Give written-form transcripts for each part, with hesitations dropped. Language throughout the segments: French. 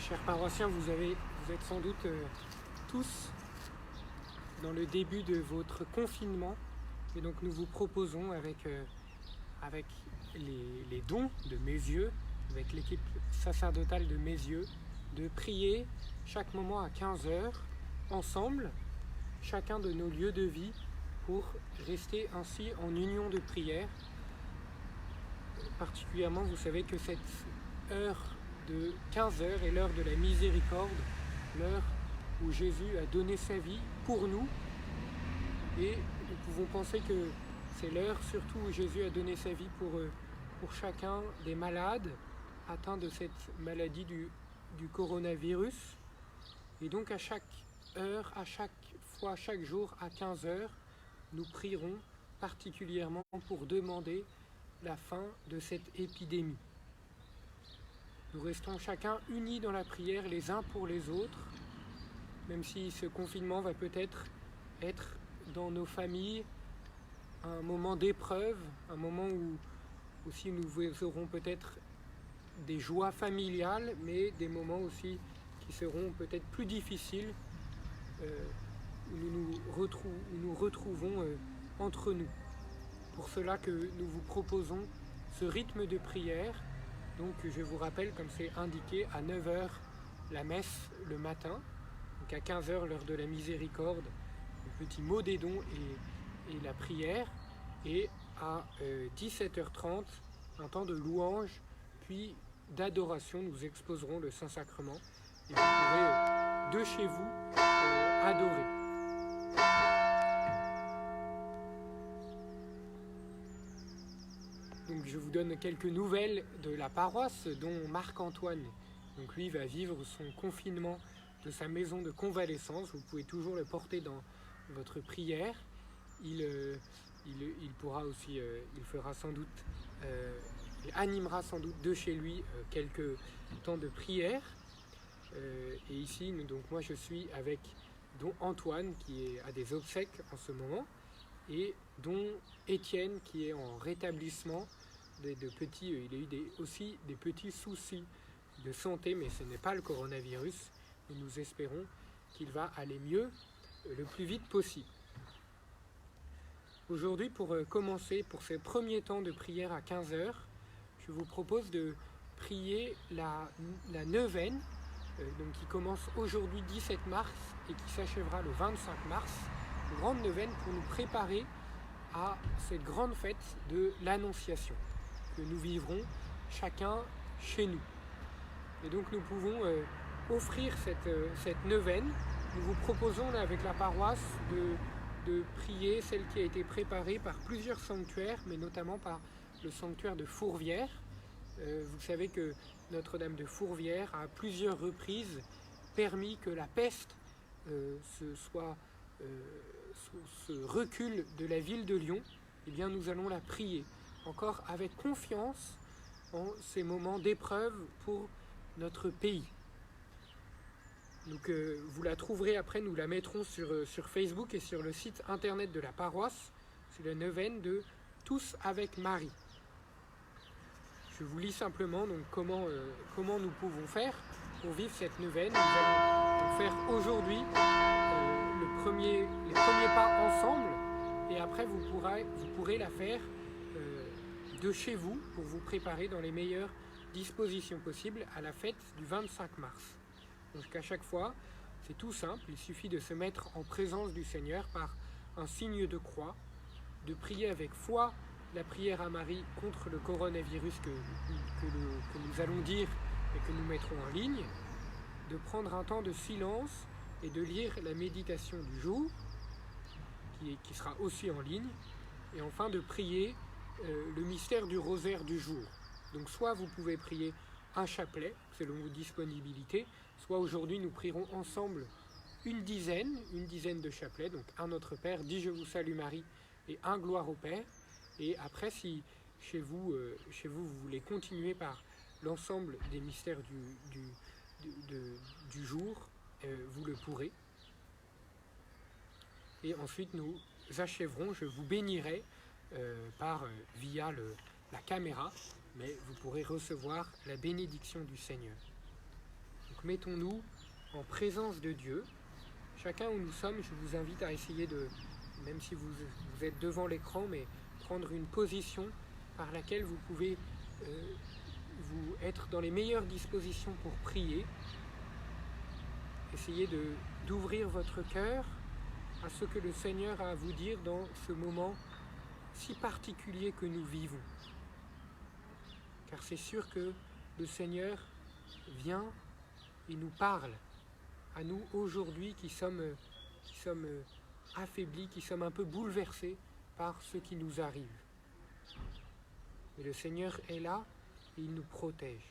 Chers paroissiens, vous êtes sans doute tous dans le début de votre confinement et donc nous vous proposons avec les dons de Mézieux, avec l'équipe sacerdotale de Mézieux, de prier chaque moment à 15 heures ensemble, chacun de nos lieux de vie, pour rester ainsi en union de prière. Particulièrement, vous savez que cette heure de 15 heures est l'heure de la miséricorde, l'heure où Jésus a donné sa vie pour nous. Et nous pouvons penser que c'est l'heure surtout où Jésus a donné sa vie pour chacun des malades atteints de cette maladie du coronavirus. Et donc à chaque heure, à chaque fois, chaque jour, à 15 heures, nous prierons particulièrement pour demander la fin de cette épidémie. Nous restons chacun unis dans la prière les uns pour les autres, même si ce confinement va peut-être être dans nos familles un moment d'épreuve, un moment où aussi nous aurons peut-être des joies familiales, mais des moments aussi qui seront peut-être plus difficiles, où nous retrouvons entre nous. Pour cela que nous vous proposons ce rythme de prière. Donc je vous rappelle, comme c'est indiqué, à 9 h la messe le matin, donc à 15 h l'heure de la miséricorde, le petit mot des dons et la prière, et à 17 h 30 un temps de louange puis d'adoration. Nous exposerons le Saint-Sacrement et vous pourrez de chez vous adorer. Donc je vous donne quelques nouvelles de la paroisse, dont Marc-Antoine. Donc lui va vivre son confinement de sa maison de convalescence. Vous pouvez toujours le porter dans votre prière. Il pourra aussi, il fera sans doute, il animera sans doute de chez lui quelques temps de prière. Et ici, donc moi je suis avec dont Antoine qui a des obsèques en ce moment, et dont Étienne qui est en rétablissement il a eu aussi des petits soucis de santé, mais ce n'est pas le coronavirus, et nous espérons qu'il va aller mieux le plus vite possible. Aujourd'hui, pour commencer, pour ces premiers temps de prière à 15 h, je vous propose de prier la neuvaine, donc qui commence aujourd'hui 17 mars et qui s'achèvera le 25 mars, une grande neuvaine pour nous préparer à cette grande fête de l'Annonciation que nous vivrons chacun chez nous. Et donc nous pouvons offrir cette neuvaine. Nous vous proposons là, avec la paroisse de prier celle qui a été préparée par plusieurs sanctuaires, mais notamment par le sanctuaire de Fourvière. Vous savez que Notre-Dame de Fourvière a à plusieurs reprises permis que la peste se recule de la ville de Lyon. Eh bien nous allons la prier encore avec confiance en ces moments d'épreuve pour notre pays. Donc vous la trouverez après, nous la mettrons sur Facebook et sur le site internet de la paroisse. C'est la neuvaine de Tous avec Marie. Je vous lis simplement donc comment nous pouvons faire pour vivre cette neuvaine. Nous allons faire aujourd'hui les premiers pas ensemble, et après vous pourrez la faire de chez vous pour vous préparer dans les meilleures dispositions possibles à la fête du 25 mars. Donc à chaque fois, c'est tout simple, il suffit de se mettre en présence du Seigneur par un signe de croix, de prier avec foi la prière à Marie contre le coronavirus que nous allons dire et que nous mettrons en ligne, de prendre un temps de silence et de lire la méditation du jour, qui sera aussi en ligne, et enfin de prier le mystère du rosaire du jour. Donc soit vous pouvez prier un chapelet selon vos disponibilités, soit aujourd'hui nous prierons ensemble une dizaine de chapelets, donc un Notre Père, 10 Je vous salue Marie et un Gloire au Père. Et après, si chez vous vous voulez continuer par l'ensemble des mystères du jour, vous le pourrez. Et ensuite nous achèverons, je vous bénirai via la caméra, mais vous pourrez recevoir la bénédiction du Seigneur. Donc Donc mettons-nous en présence de Dieu. Chacun où nous sommes, je vous invite à essayer de, même si vous êtes devant l'écran, mais prendre une position par laquelle vous pouvez vous être dans les meilleures dispositions pour prier. Essayez d'ouvrir votre cœur à ce que le Seigneur a à vous dire dans ce moment si particulier que nous vivons. Car c'est sûr que le Seigneur vient et nous parle à nous aujourd'hui qui sommes affaiblis, qui sommes un peu bouleversés par ce qui nous arrive. Mais le Seigneur est là et il nous protège.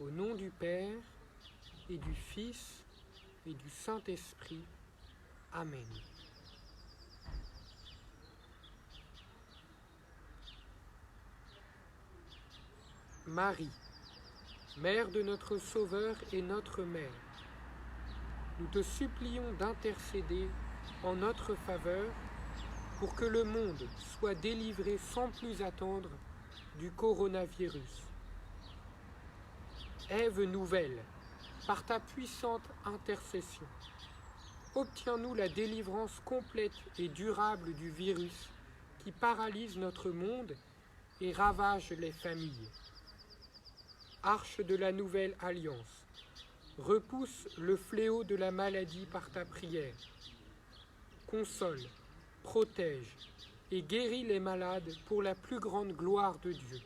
Au nom du Père et du Fils et du Saint-Esprit. Amen. Marie, Mère de notre Sauveur et notre Mère, nous te supplions d'intercéder en notre faveur pour que le monde soit délivré sans plus attendre du coronavirus. Ève nouvelle, par ta puissante intercession, obtiens-nous la délivrance complète et durable du virus qui paralyse notre monde et ravage les familles. Arche de la nouvelle alliance, repousse le fléau de la maladie par ta prière. Console, protège et guéris les malades pour la plus grande gloire de Dieu.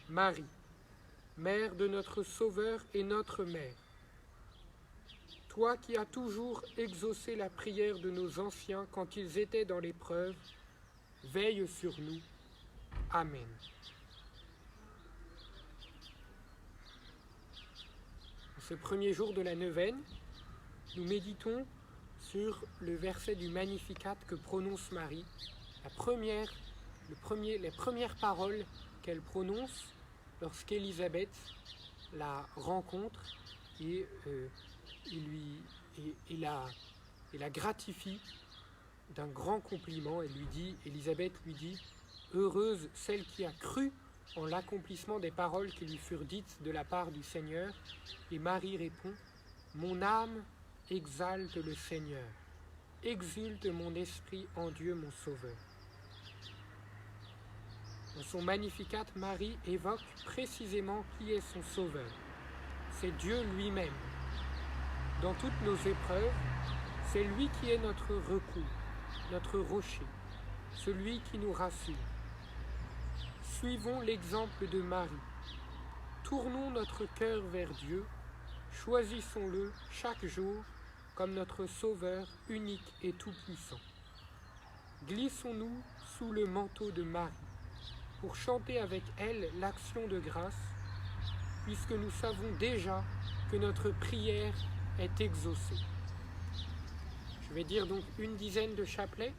Marie, Mère de notre Sauveur et notre Mère, toi qui as toujours exaucé la prière de nos anciens quand ils étaient dans l'épreuve, veille sur nous. Amen. Ce premier jour de la neuvaine, nous méditons sur le verset du Magnificat que prononce Marie, les premières paroles qu'elle prononce lorsqu'Élisabeth la rencontre et la gratifie d'un grand compliment. Élisabeth lui dit « Heureuse celle qui a cru en l'accomplissement des paroles qui lui furent dites de la part du Seigneur. » Et Marie répond « Mon âme exalte le Seigneur, exulte mon esprit en Dieu mon Sauveur. » Dans son Magnificat, Marie évoque précisément qui est son Sauveur. C'est Dieu lui-même. Dans toutes nos épreuves, c'est lui qui est notre recours, notre rocher, celui qui nous rassure. Suivons l'exemple de Marie. Tournons notre cœur vers Dieu, choisissons-le chaque jour comme notre Sauveur unique et tout-puissant. Glissons-nous sous le manteau de Marie pour chanter avec elle l'action de grâce, puisque nous savons déjà que notre prière est exaucée. Je vais dire donc une dizaine de chapelets.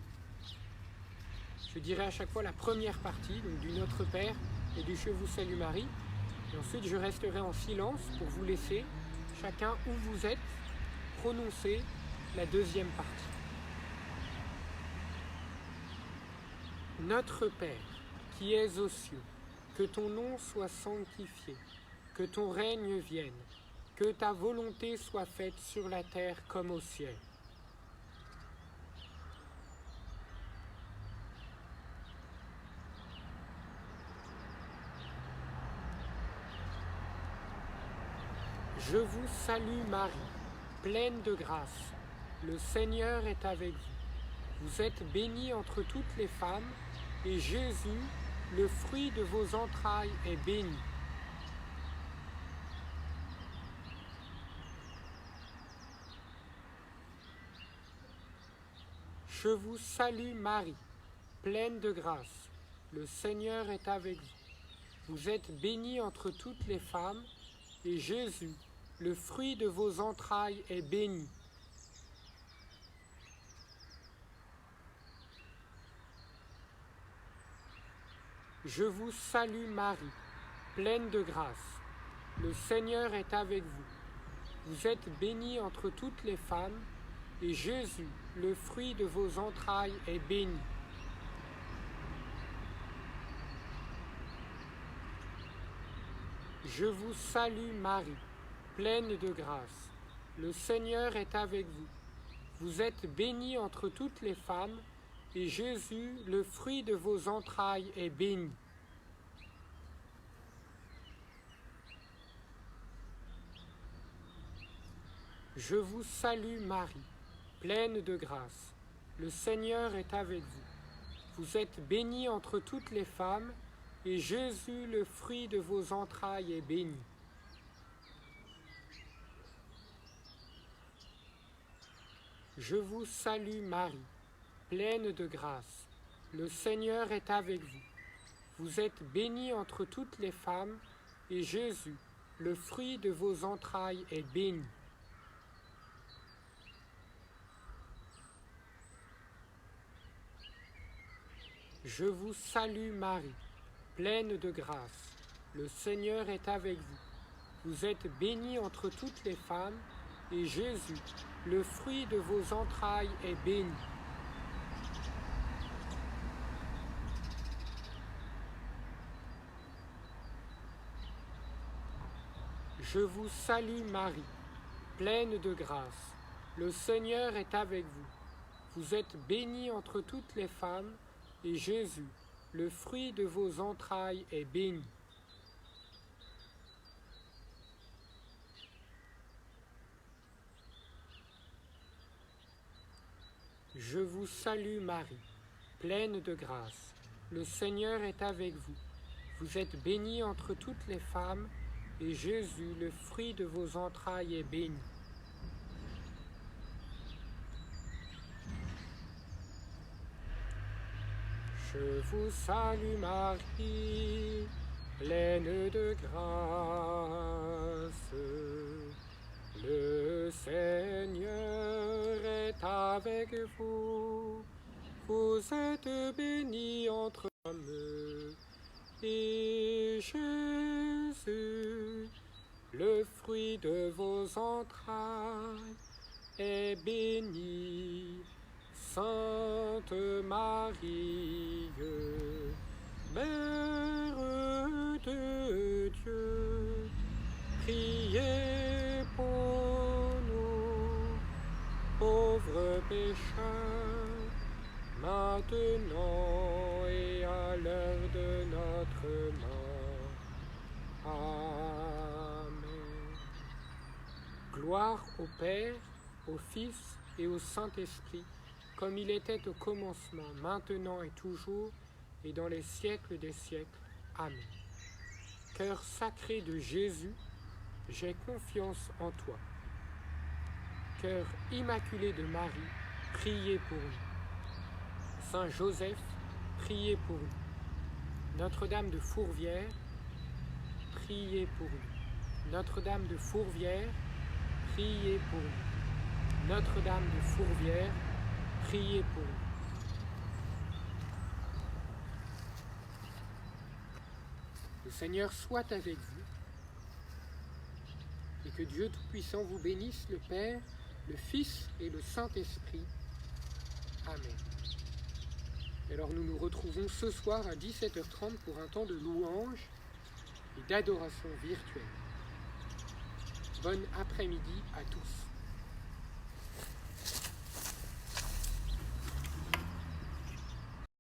Je dirai à chaque fois la première partie, donc du Notre Père et du Je vous salue Marie. Et ensuite, je resterai en silence pour vous laisser, chacun où vous êtes, prononcer la deuxième partie. Notre Père, qui es aux cieux, que ton nom soit sanctifié, que ton règne vienne, que ta volonté soit faite sur la terre comme au ciel. Je vous salue Marie, pleine de grâce. Le Seigneur est avec vous. Vous êtes bénie entre toutes les femmes, et Jésus, le fruit de vos entrailles, est béni. Je vous salue Marie, pleine de grâce. Le Seigneur est avec vous. Vous êtes bénie entre toutes les femmes, et Jésus, le fruit de vos entrailles, est béni. Je vous salue Marie, pleine de grâce. Le Seigneur est avec vous. Vous êtes bénie entre toutes les femmes, et Jésus, le fruit de vos entrailles, est béni. Je vous salue Marie, pleine de grâce. Le Seigneur est avec vous. Vous êtes bénie entre toutes les femmes, et Jésus, le fruit de vos entrailles, est béni. Je vous salue Marie, pleine de grâce. Le Seigneur est avec vous. Vous êtes bénie entre toutes les femmes, et Jésus, le fruit de vos entrailles, est béni. Je vous salue Marie, pleine de grâce. Le Seigneur est avec vous. Vous êtes bénie entre toutes les femmes, et Jésus, le fruit de vos entrailles, est béni. Je vous salue Marie, pleine de grâce. Le Seigneur est avec vous. Vous êtes bénie entre toutes les femmes, et Jésus, le fruit de vos entrailles, est béni. Je vous salue Marie, pleine de grâce. Le Seigneur est avec vous. Vous êtes bénie entre toutes les femmes, et Jésus, le fruit de vos entrailles, est béni. Je vous salue Marie, pleine de grâce. Le Seigneur est avec vous. Vous êtes bénie entre toutes les femmes, et Jésus, le fruit de vos entrailles, est béni. Je vous salue Marie, pleine de grâce. Le Seigneur est avec vous. Vous êtes bénie entre hommes, et Jésus, le fruit de vos entrailles, est béni. Sainte Marie, Mère de Dieu, priez pour nous, pauvres pécheurs, maintenant et à l'heure de notre mort. Amen. Gloire au Père, au Fils et au Saint-Esprit, comme il était au commencement, maintenant et toujours, et dans les siècles des siècles. Amen. Cœur sacré de Jésus, j'ai confiance en toi. Cœur immaculé de Marie, priez pour nous. Saint Joseph, priez pour nous. Notre-Dame de Fourvière, priez pour nous. Notre-Dame de Fourvière, priez pour nous. Notre-Dame de Fourvière, priez pour nous. Le Seigneur soit avec vous, et que Dieu Tout-Puissant vous bénisse, le Père, le Fils et le Saint-Esprit. Amen. Alors nous nous retrouvons ce soir à 17h30 pour un temps de louange et d'adoration virtuelle. Bon après-midi à tous.